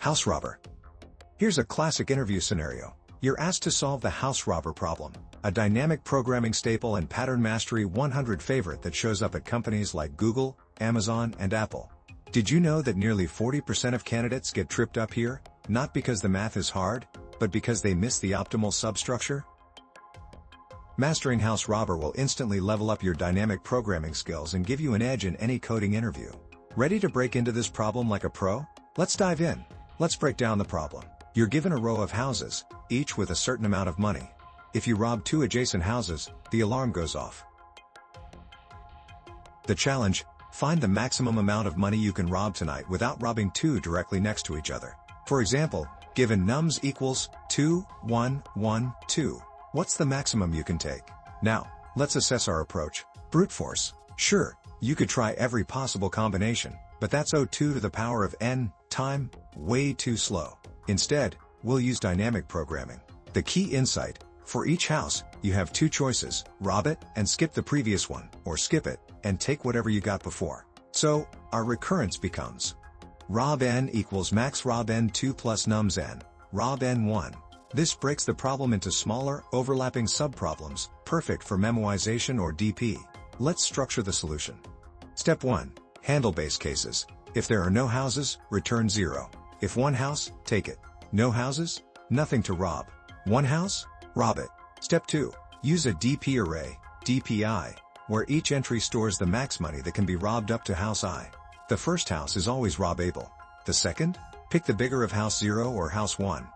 House robber. Here's a classic interview scenario. You're asked to solve the house robber problem, a dynamic programming staple and pattern mastery 100 favorite that shows up at companies like Google, Amazon, and Apple. Did you know that nearly 40% of candidates get tripped up here, not because the math is hard, but because they miss the optimal substructure? Mastering house robber will instantly level up your dynamic programming skills and give you an edge in any coding interview. Ready to break into this problem like a pro? Let's dive in. Let's break down the problem. You're given a row of houses, each with a certain amount of money. If you rob two adjacent houses, the alarm goes off. The challenge: find the maximum amount of money you can rob tonight without robbing two directly next to each other. For example, given nums equals 2, 1, 1, 2, what's the maximum you can take? Now, let's assess our approach. Brute force. Sure, you could try every possible combination, but that's 2 to the power of n time, way too slow. Instead, we'll use dynamic programming. The key insight: for each house, you have two choices: rob it and skip the previous one, or skip it and take whatever you got before. So, our recurrence becomes rob n equals max rob n2 plus nums n, rob n1. This breaks the problem into smaller, overlapping subproblems, perfect for memoization or DP. Let's structure the solution. Step 1. Handle base cases. If there are no houses, return 0. If one house, take it. No houses? Nothing to rob. One house? Rob it. Step 2. Use a DP array, DPI, where each entry stores the max money that can be robbed up to house I. The first house is always robbable. The second? Pick the bigger of house 0 or house 1.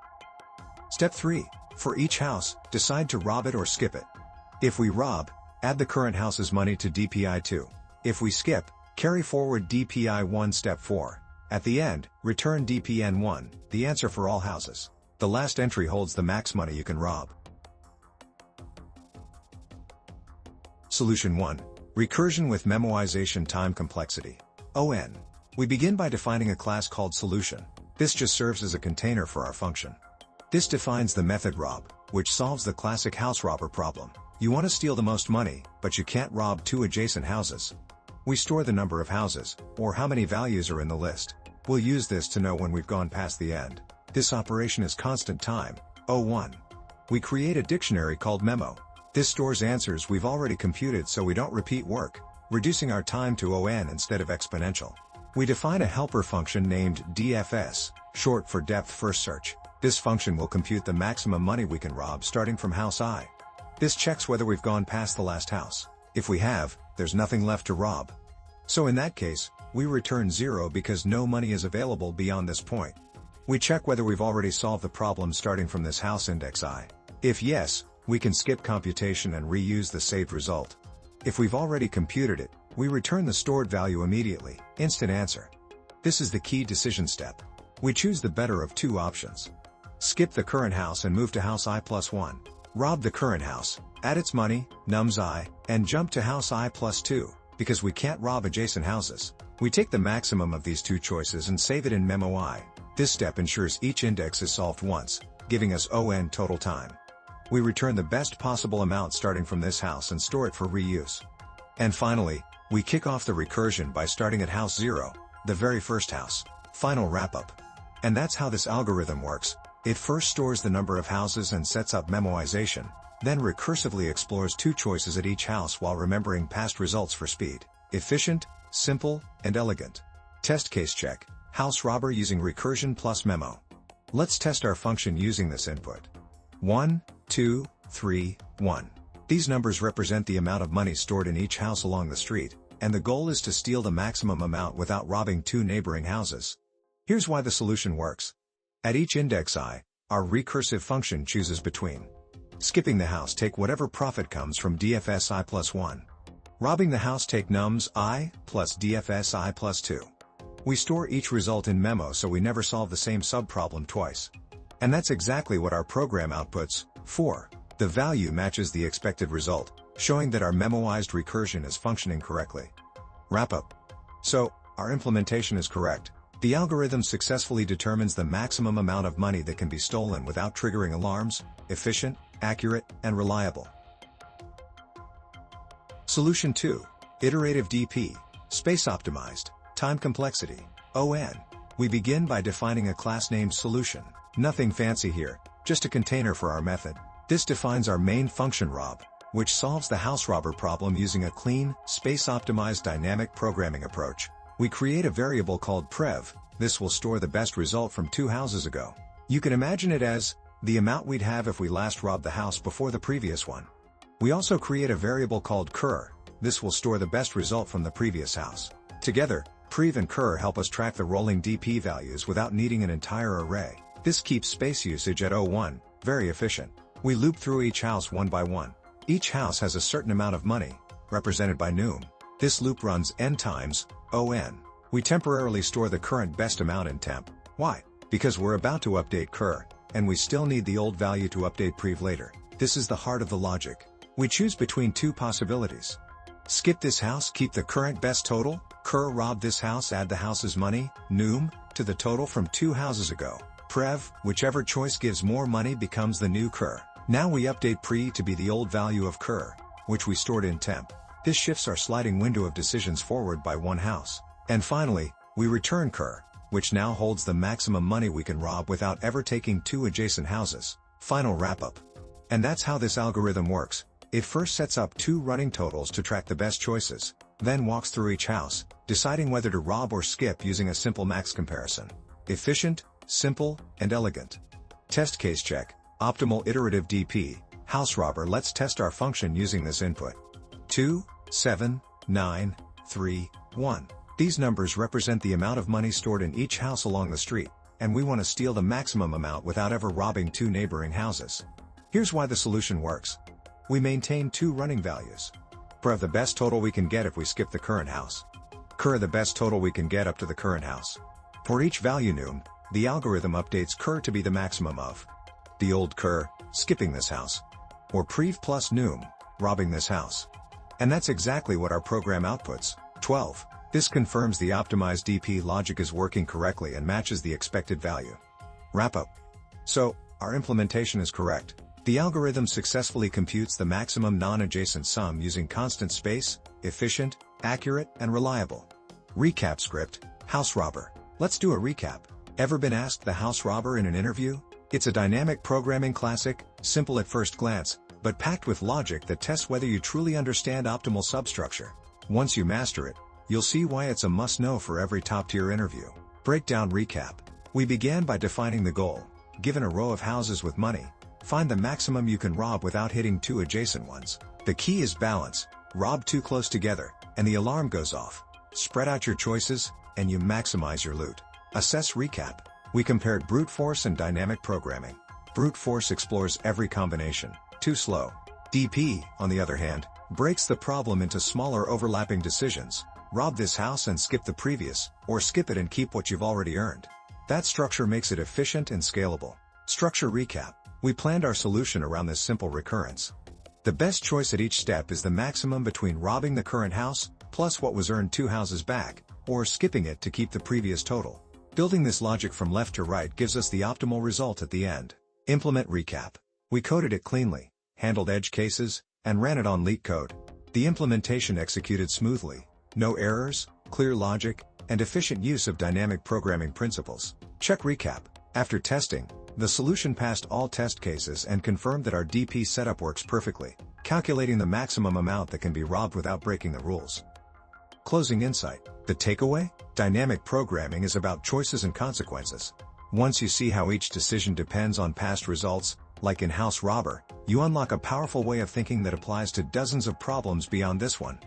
Step 3. For each house, decide to rob it or skip it. If we rob, add the current house's money to DPI 2. If we skip, carry forward DPI 1. Step 4. At the end, return DPN 1, the answer for all houses. The last entry holds the max money you can rob. Solution 1. Recursion with memoization time complexity. ON. We begin by defining a class called solution. This just serves as a container for our function. This defines the method rob, which solves the classic house robber problem. You want to steal the most money, but you can't rob two adjacent houses. We store the number of houses, or how many values are in the list. We'll use this to know when we've gone past the end. This operation is constant time, O1. We create a dictionary called memo. This stores answers we've already computed so we don't repeat work, reducing our time to ON instead of exponential. We define a helper function named DFS, short for depth first search. This function will compute the maximum money we can rob starting from house I. This checks whether we've gone past the last house. If we have, there's nothing left to rob. So in that case, we return 0 because no money is available beyond this point. We check whether we've already solved the problem starting from this house index I. If yes, we can skip computation and reuse the saved result. If we've already computed it, we return the stored value immediately, instant answer. This is the key decision step. We choose the better of two options. Skip the current house and move to house I plus 1. Rob the current house, add its money, nums I, and jump to house I plus 2, because we can't rob adjacent houses. We take the maximum of these two choices and save it in memo I. This step ensures each index is solved once, giving us ON total time. We return the best possible amount starting from this house and store it for reuse. And finally, we kick off the recursion by starting at house 0, the very first house. Final wrap-up. And that's how this algorithm works. It first stores the number of houses and sets up memoization, then recursively explores two choices at each house while remembering past results for speed. Efficient, simple, and elegant. Test case check. House robber using recursion plus memo. Let's test our function using this input. 1, 2, 3, 1. These numbers represent the amount of money stored in each house along the street, and the goal is to steal the maximum amount without robbing two neighboring houses. Here's why the solution works. At each index I, our recursive function chooses between skipping the house, take whatever profit comes from DFS I plus 1. Robbing the house, take nums I plus DFS I plus 2. We store each result in memo so we never solve the same subproblem twice. And that's exactly what our program outputs. 4. The value matches the expected result, showing that our memoized recursion is functioning correctly. Wrap up. So, our implementation is correct. The algorithm successfully determines the maximum amount of money that can be stolen without triggering alarms, efficient, accurate, and reliable. Solution 2. Iterative DP, space optimized, time complexity, ON. We begin by defining a class named solution. Nothing fancy here, just a container for our method. This defines our main function rob, which solves the house robber problem using a clean, space-optimized dynamic programming approach. We create a variable called prev. This will store the best result from 2 houses ago. You can imagine it as the amount we'd have if we last robbed the house before the previous one. We also create a variable called cur. This will store the best result from the previous house. Together, prev and cur help us track the rolling DP values without needing an entire array. This keeps space usage at 1, very efficient. We loop through each house one by one. Each house has a certain amount of money, represented by num. This loop runs n times, on. We temporarily store the current best amount in temp. Why? Because we're about to update cur, and we still need the old value to update prev later. This is the heart of the logic. We choose between 2 possibilities. Skip this house, keep the current best total, cur rob this house, add the house's money, num, to the total from 2 houses ago. Prev, whichever choice gives more money becomes the new cur. Now we update pre to be the old value of cur, which we stored in temp. This shifts our sliding window of decisions forward by 1 house. And finally, we return cur, which now holds the maximum money we can rob without ever taking 2 adjacent houses. Final wrap-up. And that's how this algorithm works. It first sets up 2 running totals to track the best choices, then walks through each house, deciding whether to rob or skip using a simple max comparison. Efficient, simple, and elegant. Test case check. Optimal iterative DP, house robber. Let's test our function using this input. 2, 7, 9, 3, 1. These numbers represent the amount of money stored in each house along the street, and we want to steal the maximum amount without ever robbing 2 neighboring houses. Here's why the solution works. We maintain 2 running values. Prev, the best total we can get if we skip the current house. Cur, the best total we can get up to the current house. For each value num, the algorithm updates cur to be the maximum of the old cur, skipping this house, or prev plus num, robbing this house. And that's exactly what our program outputs. 12. This confirms the optimized DP logic is working correctly and matches the expected value. Wrap up. So, our implementation is correct. The algorithm successfully computes the maximum non-adjacent sum using constant space, efficient, accurate, and reliable. Recap script, house robber. Let's do a recap. Ever been asked the house robber in an interview? It's a dynamic programming classic, simple at first glance, but packed with logic that tests whether you truly understand optimal substructure. Once you master it, you'll see why it's a must-know for every top-tier interview. Breakdown recap. We began by defining the goal. Given a row of houses with money, find the maximum you can rob without hitting 2 adjacent ones. The key is balance. Rob 2 close together, and the alarm goes off. Spread out your choices, and you maximize your loot. Assess recap. We compared brute force and dynamic programming. Brute force explores every combination. Too slow. DP, on the other hand, breaks the problem into smaller overlapping decisions. Rob this house and skip the previous, or skip it and keep what you've already earned. That structure makes it efficient and scalable. Structure recap. We planned our solution around this simple recurrence. The best choice at each step is the maximum between robbing the current house, plus what was earned 2 houses back, or skipping it to keep the previous total. Building this logic from left to right gives us the optimal result at the end. Implement recap. We coded it cleanly, handled edge cases, and ran it on LeetCode. The implementation executed smoothly. No errors, clear logic, and efficient use of dynamic programming principles. Check recap. After testing, the solution passed all test cases and confirmed that our DP setup works perfectly, calculating the maximum amount that can be robbed without breaking the rules. Closing insight. The takeaway? Dynamic programming is about choices and consequences. Once you see how each decision depends on past results, like in House Robber, you unlock a powerful way of thinking that applies to dozens of problems beyond this one.